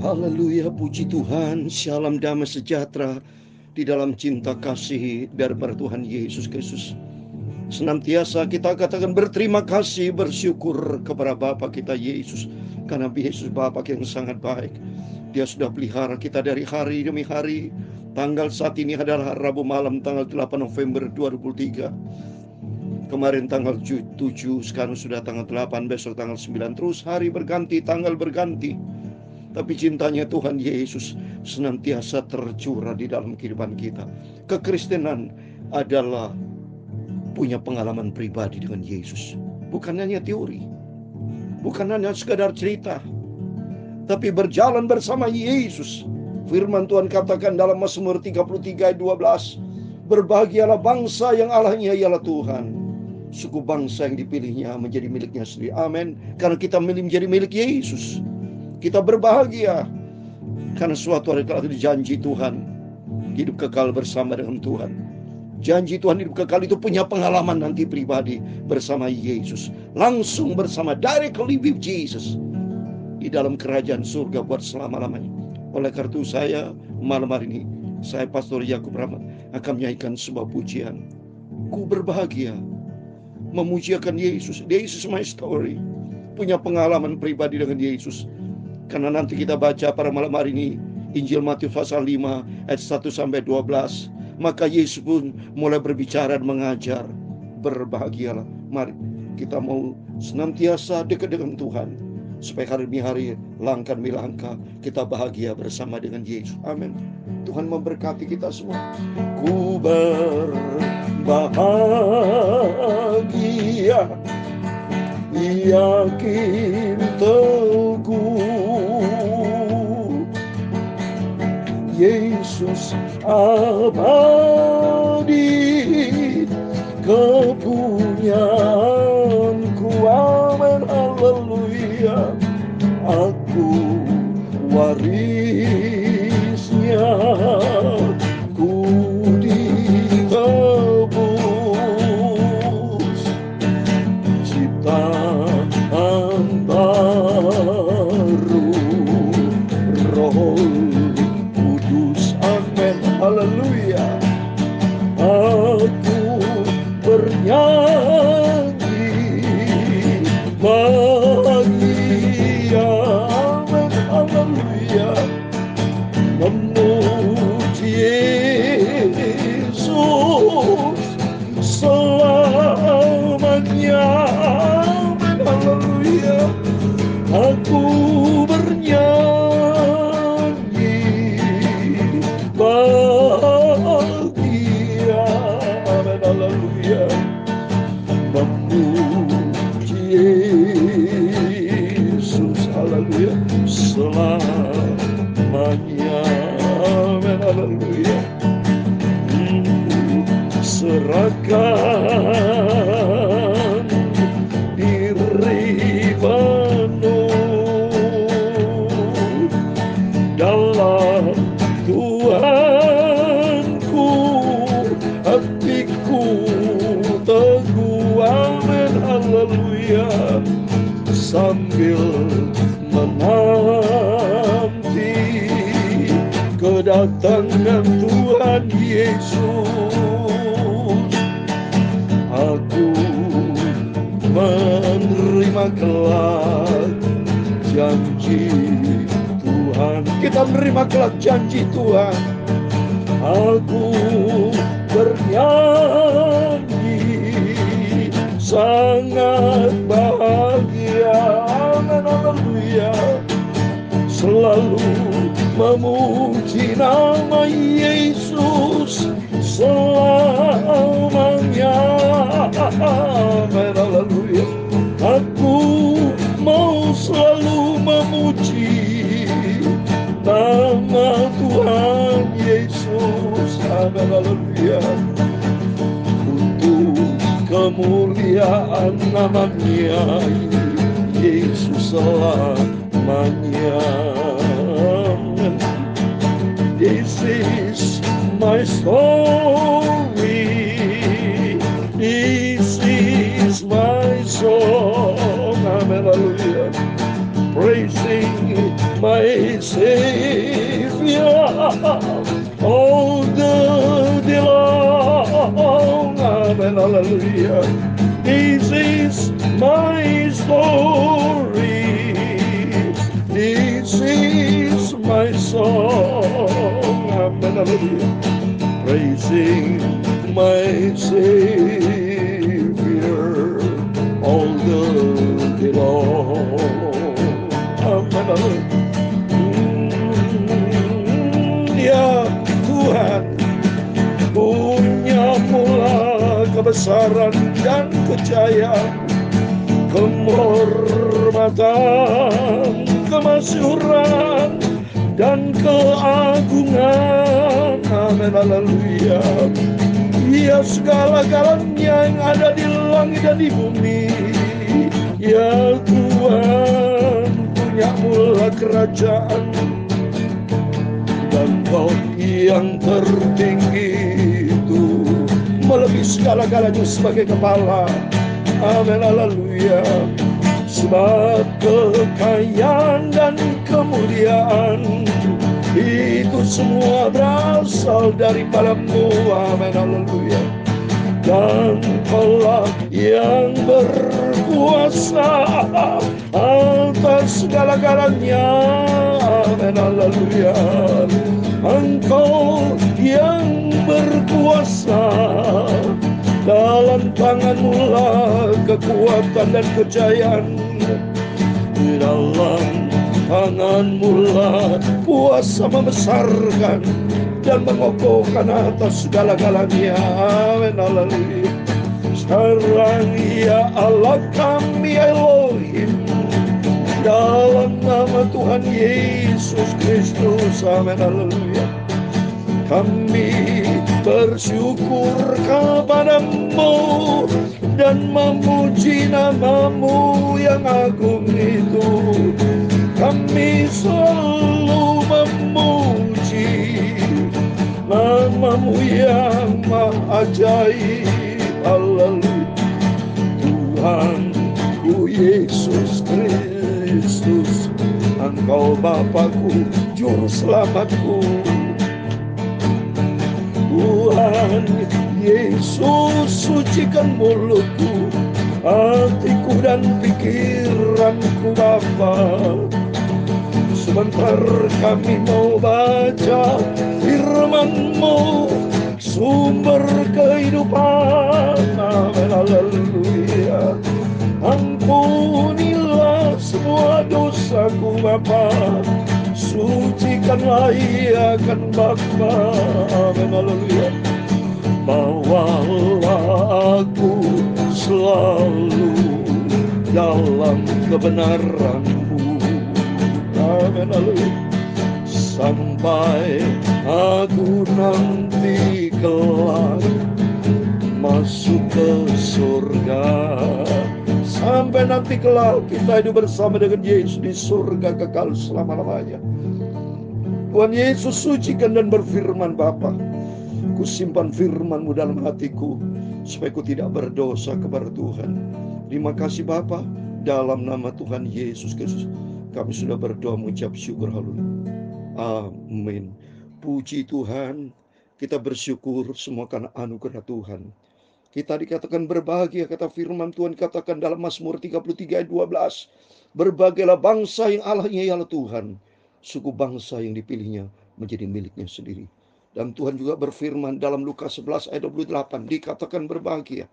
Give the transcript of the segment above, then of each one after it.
Haleluya, puji Tuhan. Shalom, damai sejahtera di dalam cinta kasih daripada Tuhan Yesus Kristus. Senantiasa kita katakan berterima kasih, bersyukur kepada Bapa kita Yesus, karena Yesus Bapa yang sangat baik. Dia sudah pelihara kita dari hari demi hari. Tanggal saat ini adalah Rabu malam, tanggal 8 November 2023. Kemarin tanggal 7, sekarang sudah tanggal 8, besok tanggal 9. Terus hari berganti, tanggal berganti. Tapi cintanya Tuhan Yesus senantiasa tercurah di dalam kehidupan kita. Kekristenan adalah punya pengalaman pribadi dengan Yesus. Bukan hanya teori, bukan hanya sekadar cerita, tapi berjalan bersama Yesus. Firman Tuhan katakan dalam Mazmur 33 ayat 12, berbahagialah bangsa yang Allahnya ialah Tuhan, suku bangsa yang dipilihnya menjadi miliknya sendiri. Amin. Karena kita menjadi milik Yesus, kita berbahagia karena suatu hari telah dijanji Tuhan hidup kekal bersama dengan Tuhan. Janji Tuhan hidup kekal itu punya pengalaman nanti pribadi bersama Yesus, langsung bersama, directly with Jesus di dalam kerajaan surga buat selama-lamanya. Oleh karena itu saya malam hari ini, saya Pastor Yakub Rahmat akan menyanyikan sebuah pujian. Ku berbahagia memujiakan Yesus. Yesus my story. Punya pengalaman pribadi dengan Yesus. Karena nanti kita baca pada malam hari ini Injil Matius pasal 5 ayat 1 sampai 12. Maka Yesus pun mulai berbicara dan mengajar, berbahagialah. Mari kita mau senantiasa dekat dengan Tuhan, supaya hari demi hari, langkah demi langkah kita bahagia bersama dengan Yesus. Amin. Tuhan memberkati kita semua. Ku berbahagia, yakin teguh, Yesus abadi kepunyaanku. Amin, haleluya. Aku warisnya, ku ditebus ciptaan baru, Roh Kudus. Amin, haleluya. Aku bernyanyi bahagia, amin, haleluya, memuji Yesus selamanya, amin, haleluya. Aku bernyanyi bahagia, amin, haleluya, memuji Yesus, haleluya, selamanya, amin, haleluya. Serahkan diri penuh dalam Tuhanku, hatiku teguh, amin, haleluya, sambil menanti kedatangan Tuhan Yesus. Aku menerima kelak janji Tuhan. Kita menerima kelak janji Tuhan. Aku bernyanyi sangat bahagia, amin, haleluya, selalu memuji nama Yesus selamanya, amin, haleluya. Aku mau selalu memuji nama Tuhan Yesus, amin, haleluya, untuk kemuliaan namanya Yesus selamanya. This is my story, this is my song, amen, hallelujah. praising my Savior all the day long. Amen, hallelujah. This is my story. This is my song. Amen, hallelujah. Praising my Savior all the day long. Amen, hallelujah. Ya Tuhan, punya mula kebesaran dan kejayaan, kehormatan, kemasyhuran, dan keagungan. Amin, haleluya. Ya segala-galanya yang ada di langit dan di bumi. Ya Tuhan, punya mula kerajaan, dan Kau yang tertinggi itu melebihi segala-galanya sebagai kepala. Amin, haleluya. Sebab kekayaan dan kemuliaan itu semua berasal daripada-Mu. Amin, haleluya. Dan Kaulah yang berkuasa atas segala-galanya. Amin, haleluya. Engkau yang berkuasa, dalam tangan-Mu lah kekuatan dan kejayaan. Di dalam tangan-Mu lah kuasa membesarkan dan mengokohkan atas segala-galanya. Amin, haleluya. Sekarang ya Allah kami Elohim, dalam nama Tuhan Yesus Kristus. Amin, haleluya. Kami bersyukur kepada-Mu dan memuji nama-Mu yang agung itu. Kami selalu memuji nama-Mu yang maha ajaib. Haleluya. Tuhanku Yesus Kristus, Engkau Bapakku, Juru Selamatku. Tuhan Yesus, sucikan mulutku, hatiku dan pikiranku Bapa. Sebentar kami mau baca firman-Mu, sumber kehidupan. Amin, haleluya. Ampunilah semua dosaku Bapa, sucikanlah ia kan Bapa. Amin, haleluya. Bawalah aku selalu dalam kebenaran-Mu. Amin, haleluya. Sampai aku nanti kelak masuk ke surga. Sampai nanti kelak kita hidup bersama dengan Yesus di surga kekal selama-lamanya. Tuhan Yesus, sucikan dan berfirman Bapa, ku simpan firman-Mu dalam hatiku, supaya ku tidak berdosa kepada Tuhan. Terima kasih Bapa, dalam nama Tuhan Yesus Kristus kami sudah berdoa mengucap syukur. Haleluya. Amin. Puji Tuhan, kita bersyukur semua karena anugerah Tuhan. Kita dikatakan berbahagia, kata firman Tuhan katakan dalam Mazmur 33 ayat 12. Berbahagialah bangsa yang Allahnya ialah Tuhan, suku bangsa yang dipilihnya menjadi miliknya sendiri. Dan Tuhan juga berfirman dalam Lukas 11 ayat 28, dikatakan berbahagia.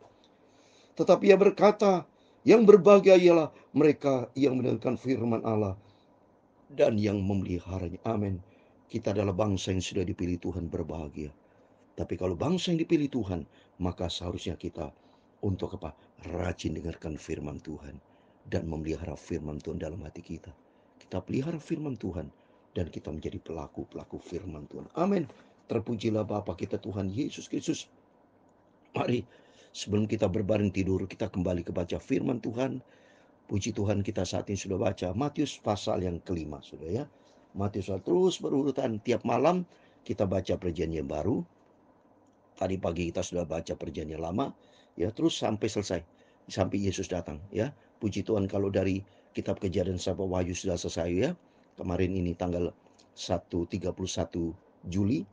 Tetapi Ia berkata, yang berbahagia ialah mereka yang mendengarkan firman Allah dan yang memeliharanya. Amin. Kita adalah bangsa yang sudah dipilih Tuhan, berbahagia. Tapi kalau bangsa yang dipilih Tuhan, maka seharusnya kita untuk apa? Rajin dengarkan firman Tuhan dan memelihara firman Tuhan dalam hati kita. Kita pelihara firman Tuhan dan kita menjadi pelaku-pelaku firman Tuhan. Amin. Terpujilah Bapa kita Tuhan Yesus Kristus. Mari sebelum kita berbaring tidur, kita kembali ke baca firman Tuhan. Puji Tuhan, kita saat ini sudah baca Matius pasal yang kelima, sudah ya. Matius terus berurutan, tiap malam kita baca perjanjian baru. Tadi pagi kita sudah baca perjanjian lama, ya, terus sampai selesai, sampai Yesus datang, ya. Puji Tuhan, kalau dari Kitab Kejadian sampai Wahyu sudah selesai ya. Kemarin ini tanggal 31 Juli,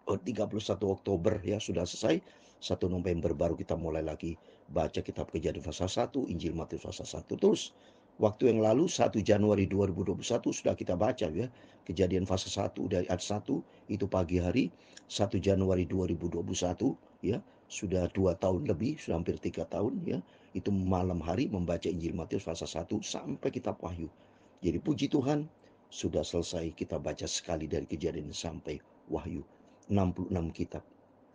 31 Oktober ya sudah selesai. 1 November baru kita mulai lagi baca kitab Kejadian pasal 1, Injil Matius pasal 1. Terus waktu yang lalu 1 Januari 2021 sudah kita baca ya. Kejadian pasal 1 dari ayat 1 itu pagi hari 1 Januari 2021 ya. Sudah 2 tahun lebih, sudah hampir 3 tahun ya. Itu malam hari membaca Injil Matius pasal 1 sampai kitab Wahyu. Jadi puji Tuhan sudah selesai kita baca sekali dari Kejadian sampai Wahyu. 66 kitab.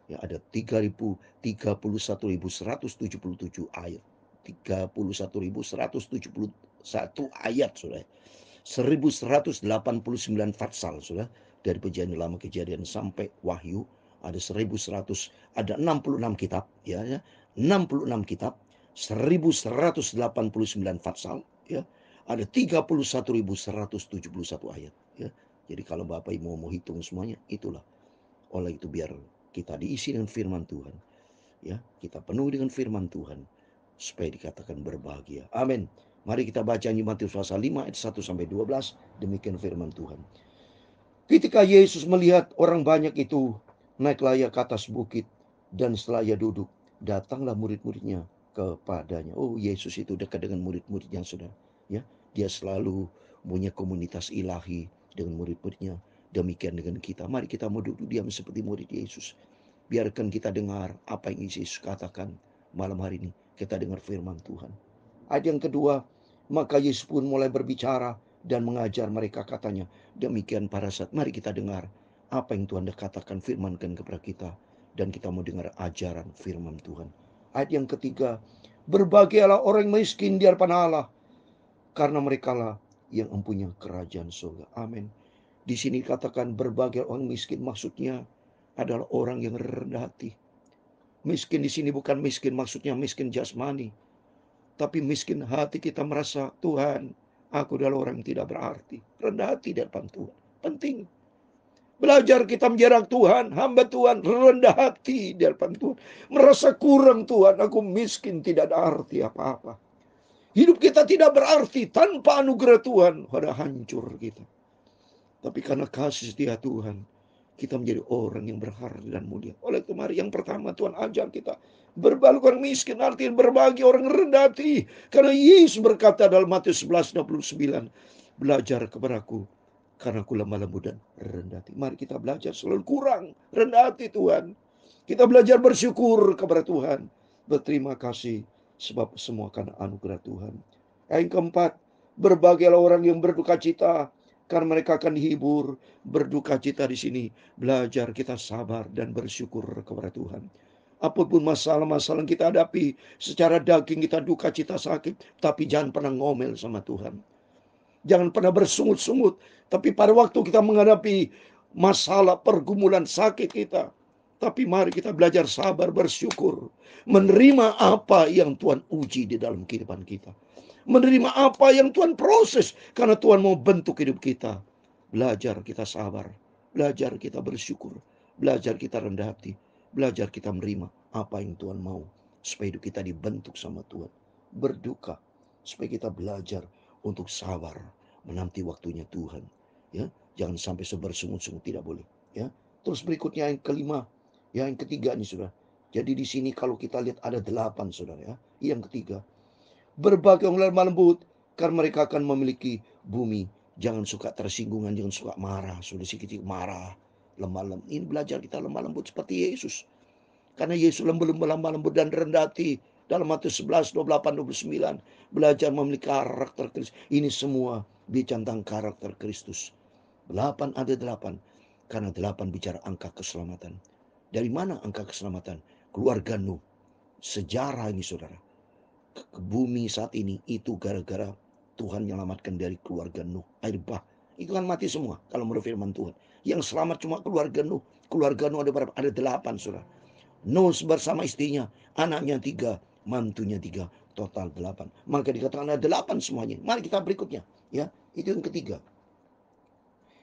Ya, ada 31.177 ayat. 31.171 ayat sudah. 1.189 fatsal sudah. Dari Perjanjian Lama Kejadian sampai Wahyu ada 1.100, ada 66 kitab ya, 66 kitab, 1.189 fatsal ya. Ada 31.171 ayat ya. Jadi kalau Bapak Ibu mau hitung semuanya, itulah. Oleh itu biar kita diisi dengan firman Tuhan. Ya, kita penuhi dengan firman Tuhan supaya dikatakan berbahagia. Amin. Mari kita baca Injil Matius pasal 5 ayat 1 sampai 12. Demikian firman Tuhan. Ketika Yesus melihat orang banyak itu, naiklah ia ke atas bukit, dan setelah ia duduk, datanglah murid-muridnya kepadanya. Oh, Yesus itu dekat dengan murid-muridnya, sudah. Ya, dia selalu punya komunitas ilahi dengan murid-muridnya. Demikian dengan kita. Mari kita mau duduk diam seperti murid Yesus. Biarkan kita dengar apa yang Yesus katakan malam hari ini. Kita dengar firman Tuhan. Ayat yang kedua, maka Yesus pun mulai berbicara dan mengajar mereka, katanya, demikian para saat. Mari kita dengar apa yang Tuhan katakan, firmankan kepada kita. Dan kita mau dengar ajaran firman Tuhan. Ayat yang ketiga, berbahagialah orang miskin di hadapan Allah, karena merekalah yang mempunyai kerajaan surga. Amin. Di sini katakan berbagai orang miskin, maksudnya adalah orang yang rendah hati. Miskin di sini bukan miskin maksudnya miskin jasmani, tapi miskin hati kita merasa, Tuhan, aku adalah orang yang tidak berarti. Rendah hati di depan Tuhan. Penting. Belajar kita menjarak Tuhan, hamba Tuhan, rendah hati di depan Tuhan. Merasa kurang Tuhan, aku miskin, tidak ada arti apa-apa. Hidup kita tidak berarti tanpa anugerah Tuhan, pada hancur kita. Tapi karena kasih setia Tuhan, kita menjadi orang yang berharga dan mulia. Oleh itu mari yang pertama Tuhan ajar kita berbagi orang miskin, artinya berbagi orang rendah hati. Karena Yesus berkata dalam Matius 11:29, belajar kepadaku karena aku lemah lembut dan rendah hati. Mari kita belajar selalu kurang rendah hati Tuhan. Kita belajar bersyukur kepada Tuhan. Berterima kasih sebab semua karena anugerah Tuhan. Yang keempat, berbahagialah orang yang berduka cita, karena mereka akan dihibur. Berduka cita di sini belajar kita sabar dan bersyukur kepada Tuhan. Apapun masalah-masalah yang kita hadapi, secara daging kita duka cita sakit, tapi jangan pernah ngomel sama Tuhan. Jangan pernah bersungut-sungut. Tapi pada waktu kita menghadapi masalah, pergumulan, sakit kita, tapi mari kita belajar sabar, bersyukur, menerima apa yang Tuhan uji di dalam kehidupan kita. Menerima apa yang Tuhan proses, karena Tuhan mau bentuk hidup kita. Belajar kita sabar, belajar kita bersyukur, belajar kita rendah hati, belajar kita menerima apa yang Tuhan mau, supaya hidup kita dibentuk sama Tuhan. Berduka, supaya kita belajar untuk sabar, menanti waktunya Tuhan. Ya, jangan sampai bersungut-sungut, tidak boleh. Ya, terus berikutnya yang kelima, ya yang ketiga nih saudara. Jadi di sini kalau kita lihat ada 8 saudara ya. Yang ketiga, berbagai orang lemah lembut, karena mereka akan memiliki bumi. Jangan suka tersinggungan, jangan suka marah. Sudah sedikit marah, lemah lembut. Ini belajar kita lemah lembut seperti Yesus. Karena Yesus lemah lembut dan rendah hati. Dalam Matius 11, 28, 29. Belajar memiliki karakter Kristus. Ini semua bicara tentang karakter Kristus. 8 ada 8. Karena 8 bicara angka keselamatan. Dari mana angka keselamatan? Keluarga Nuh. Sejarah ini saudara. Ke bumi saat ini itu gara-gara Tuhan menyelamatkan dari keluarga Nuh. Air bah. Itu kan mati semua kalau menurut firman Tuhan. Yang selamat cuma keluarga Nuh. Keluarga Nuh ada berapa? Ada 8 saudara. Nuh bersama istrinya, anaknya 3, mantunya 3, total 8. Maka dikatakan ada 8 semuanya. Mari kita berikutnya. Ya, itu yang ketiga.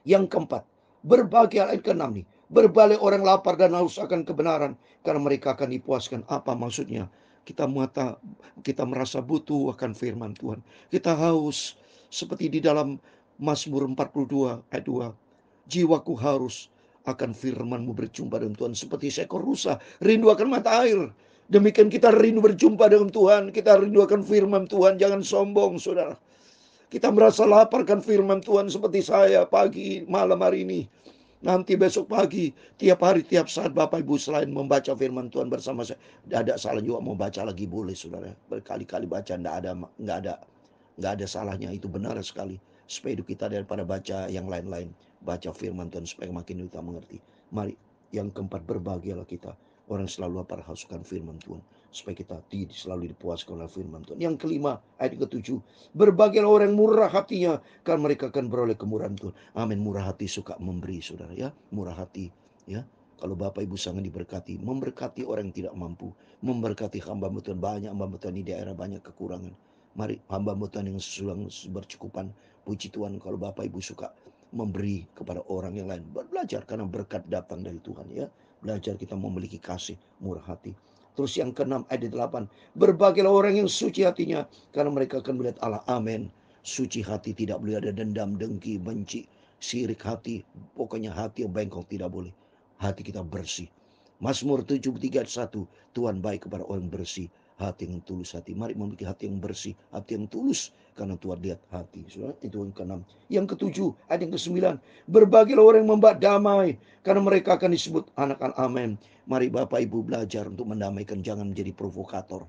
Yang keempat, berbagai ayat ke-6 nih. Berbalik orang lapar dan haus akan kebenaran, karena mereka akan dipuaskan. Apa maksudnya? kita merasa butuh akan firman Tuhan. Kita haus seperti di dalam Mazmur 42 ayat 2. Jiwaku haus akan firman-Mu, berjumpa dengan Tuhan seperti seekor rusa rindu akan mata air. Demikian kita rindu berjumpa dengan Tuhan. Kita rindu akan firman Tuhan. Jangan sombong, saudara. Kita merasa lapar kan firman Tuhan seperti saya pagi malam hari ini. Nanti besok pagi, tiap hari, tiap saat Bapak Ibu selain membaca firman Tuhan bersama saya, tidak ada salah juga mau baca lagi, boleh saudara. Berkali-kali baca, nggak ada salahnya, itu benar sekali. Supaya hidup kita daripada baca yang lain-lain, baca firman Tuhan supaya makin kita mengerti. Mari, yang keempat, berbahagialah kita. Orang selalu lapar hauskan firman Tuhan, supaya kita selalu dipuaskan oleh firman Tuhan. Yang kelima, ayat ke-7, berbahagialah orang murah hatinya, karena mereka akan beroleh kemurahan Tuhan. Amin. Murah hati suka memberi, saudara, ya. Murah hati, ya. Kalau Bapak Ibu sangat diberkati, memberkati orang yang tidak mampu, memberkati hamba Tuhan. Banyak hamba Tuhan di daerah banyak kekurangan. Mari hamba Tuhan yang sedang bercukupan, puji Tuhan kalau Bapak Ibu suka memberi kepada orang yang lain. Belajar karena berkat datang dari Tuhan, ya. Belajar kita memiliki kasih, murah hati. Terus yang ke-6 ayat 8, berbahagialah orang yang suci hatinya, karena mereka akan melihat Allah. Amin. Suci hati, tidak boleh ada dendam, dengki, benci, sirik hati. Pokoknya hati yang bengkok tidak boleh. Hati kita bersih. Mazmur 73 ayat 1, Tuhan baik kepada orang bersih, hati yang tulus hati. Mari memiliki hati yang bersih, hati yang tulus, karena Tuhan lihat hati. Saudara, itu yang ke-6. Yang ke-7 ayat yang ke-9, berbahagialah orang yang membawa damai, karena mereka akan disebut anak-anak. Amin. Mari Bapak Ibu belajar untuk mendamaikan, jangan menjadi provokator.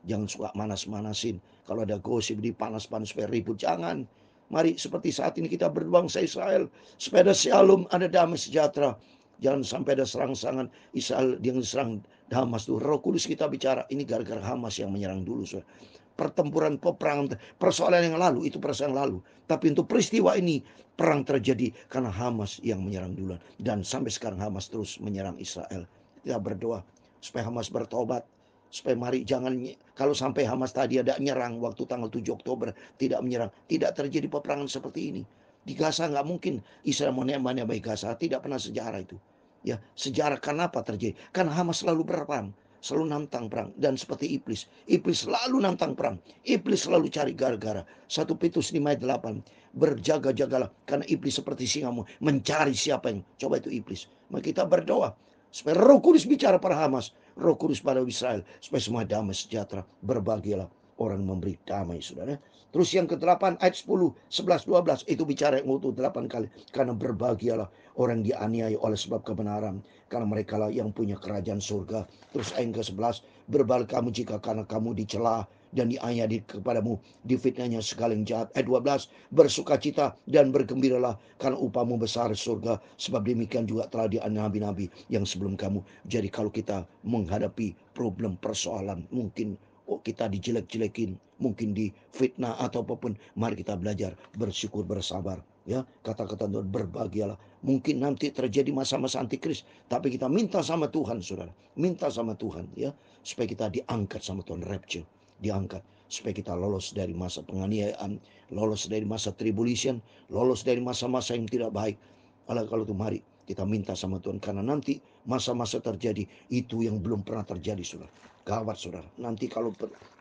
Jangan suka manas-manasin. Kalau ada gosip di panas-panas supaya ribut, jangan. Mari seperti saat ini kita berbangsa Israel, supaya ada shalom, ada damai sejahtera. Jangan sampai ada serang-serangan Israel yang diserang Hamas tuh. Roh Kudus kita bicara, ini gara-gara Hamas yang menyerang dulu. Saudara. Pertempuran, peperangan, persoalan yang lalu, itu persoalan yang lalu. Tapi untuk peristiwa ini, perang terjadi karena Hamas yang menyerang duluan. Dan sampai sekarang Hamas terus menyerang Israel. Kita berdoa supaya Hamas bertobat. Supaya mari jangan, kalau sampai Hamas tadi ada nyerang waktu tanggal 7 Oktober, tidak menyerang, tidak terjadi peperangan seperti ini. Di Gaza nggak mungkin Israel menembak Gaza, tidak pernah sejarah itu. Ya, sejarah kenapa terjadi? Karena Hamas selalu berperang, selalu nantang perang. Dan seperti iblis selalu nantang perang. Iblis selalu cari gara-gara. 1 Petrus 5 ayat 8, berjaga-jagalah, karena iblis seperti singa mencari siapa yang, coba itu iblis. Maka kita berdoa supaya Roh Kudus bicara pada Hamas, Roh Kudus pada Israel, supaya semua damai sejahtera. Berbahagialah orang memberi damai, saudara. Terus yang ke-8 ayat 10, 11, 12 itu bicara yang utuh 8 kali. Karena berbahagialah orang dianiaya oleh sebab kebenaran, karena mereka lah yang punya kerajaan surga. Terus ayat ke-11, berbahagialah kamu jika karena kamu dicela dan dianiaya kepadamu, difitnahnya segala yang jahat. Ayat 12, bersukacita dan bergembiralah karena upahmu besar surga, sebab demikian juga telah dianiaya nabi-nabi yang sebelum kamu. Jadi kalau kita menghadapi problem persoalan, mungkin kita dijelek-jelekin, mungkin difitnah atau apapun, mari kita belajar bersyukur, bersabar, ya. Kata-kata Tuhan, berbahagialah. Mungkin nanti terjadi masa-masa antikris, tapi kita minta sama Tuhan, saudara, minta sama Tuhan, ya, supaya kita diangkat sama Tuhan, rapture, diangkat, supaya kita lolos dari masa penganiayaan, lolos dari masa tribulation, lolos dari masa-masa yang tidak baik. Kalau itu mari kita minta sama Tuhan, karena nanti masa-masa terjadi itu yang belum pernah terjadi, saudara. Gawat, saudara. Nanti kalau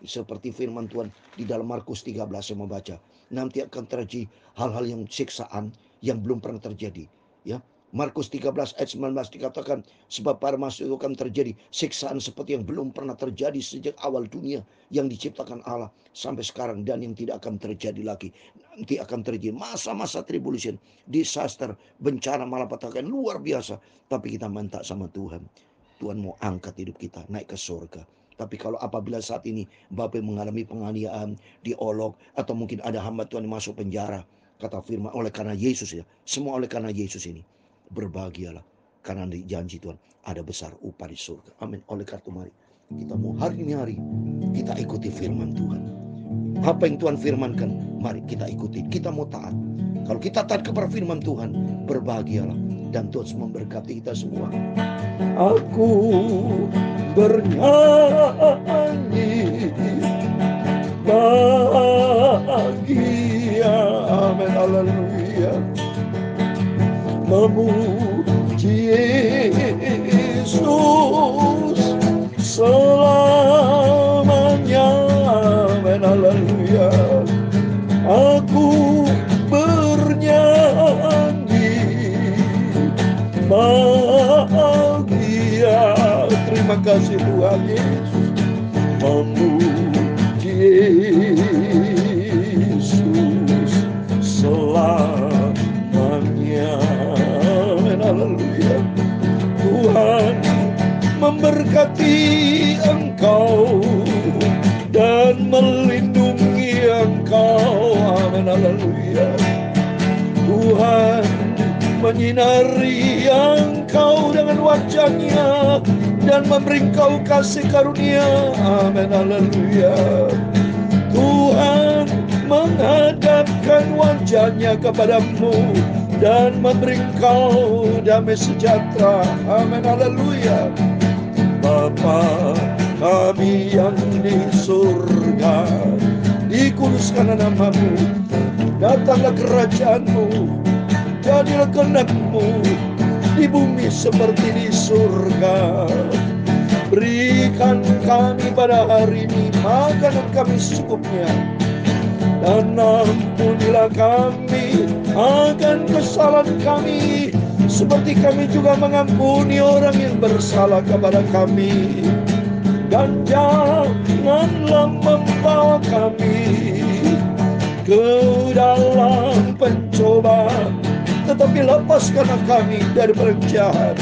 seperti firman Tuhan di dalam Markus 13 saya membaca, nanti akan terjadi hal-hal yang siksaan yang belum pernah terjadi, ya. Markus 13 ayat 19 dikatakan, sebab pada masa itu akan terjadi siksaan seperti yang belum pernah terjadi sejak awal dunia yang diciptakan Allah sampai sekarang, dan yang tidak akan terjadi lagi. Nanti akan terjadi masa-masa tribulation, disaster, bencana, malapetaka luar biasa. Tapi kita minta sama Tuhan, Tuhan mau angkat hidup kita naik ke surga. Tapi kalau apabila saat ini Bapak mengalami penganiayaan, diolok, atau mungkin ada hamba Tuhan yang masuk penjara, kata firman, oleh karena Yesus, ya, semua oleh karena Yesus ini, berbahagialah, karena di janji Tuhan ada besar upah di surga. Amin. Oleh karena itu mari kita mau hari kita ikuti firman Tuhan. Apa yang Tuhan firmankan, mari kita ikuti. Kita mau taat. Kalau kita taat kepada firman Tuhan, berbahagialah, dan Tuhan memberkati kita semua. Aku bernyanyi bahagia, amin, haleluya, memuji Yesus selama Terima kasih Tuhan Yesus. Memuji Yesus selamanya. Haleluya. Tuhan memberkati engkau dan melindungi engkau. Amin. Haleluya. Tuhan menyinari engkau dengan wajahnya dan memberi engkau kasih karunia. Amin. Haleluya. Tuhan menghadapkan wajahnya kepadamu dan memberi engkau damai sejahtera. Amin. Haleluya. Bapa kami yang di surga, dikuduskan namamu, datanglah kerajaanmu, jadilah kehendak-Mu di bumi seperti di surga. Berikan kami pada hari ini makanan kami secukupnya, dan ampunilah kami akan kesalahan kami, seperti kami juga mengampuni orang yang bersalah kepada kami. Dan janganlah membawa kami ke dalam pencobaan, tetapi lepaskanlah kami dari jahat.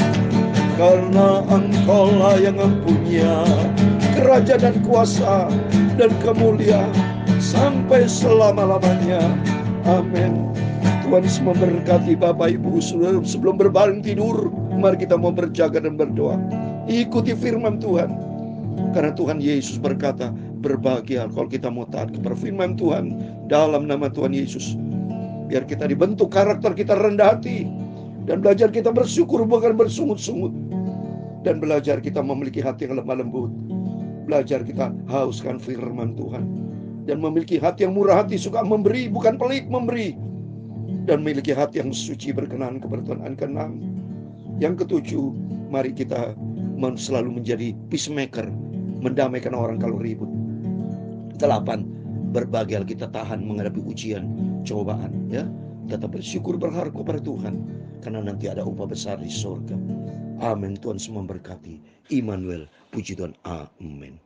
Karena Engkau-Lah yang mempunyai kerajaan dan kuasa dan kemuliaan sampai selama-lamanya. Amin. Tuhan Yesus memberkati Bapak Ibu. Sebelum berbaring tidur, mari kita mau berjaga dan berdoa. Ikuti firman Tuhan. Karena Tuhan Yesus berkata, berbahagia kalau kita mau taat kepada firman Tuhan dalam nama Tuhan Yesus. Biar kita dibentuk karakter kita rendah hati, dan belajar kita bersyukur bukan bersungut-sungut, dan belajar kita memiliki hati yang lemah lembut. Belajar kita hauskan firman Tuhan, dan memiliki hati yang murah hati, suka memberi bukan pelit memberi, dan memiliki hati yang suci berkenan kepada Tuhan. Keenam, yang ketujuh, mari kita selalu menjadi peacemaker, mendamaikan orang kalau ribut. 8, berbahagia kita tahan menghadapi ujian, cobaan, ya. Tetap bersyukur, berharap kepada Tuhan, karena nanti ada upah besar di surga. Amin. Tuhan semua memberkati. Immanuel, puji Tuhan. Amin.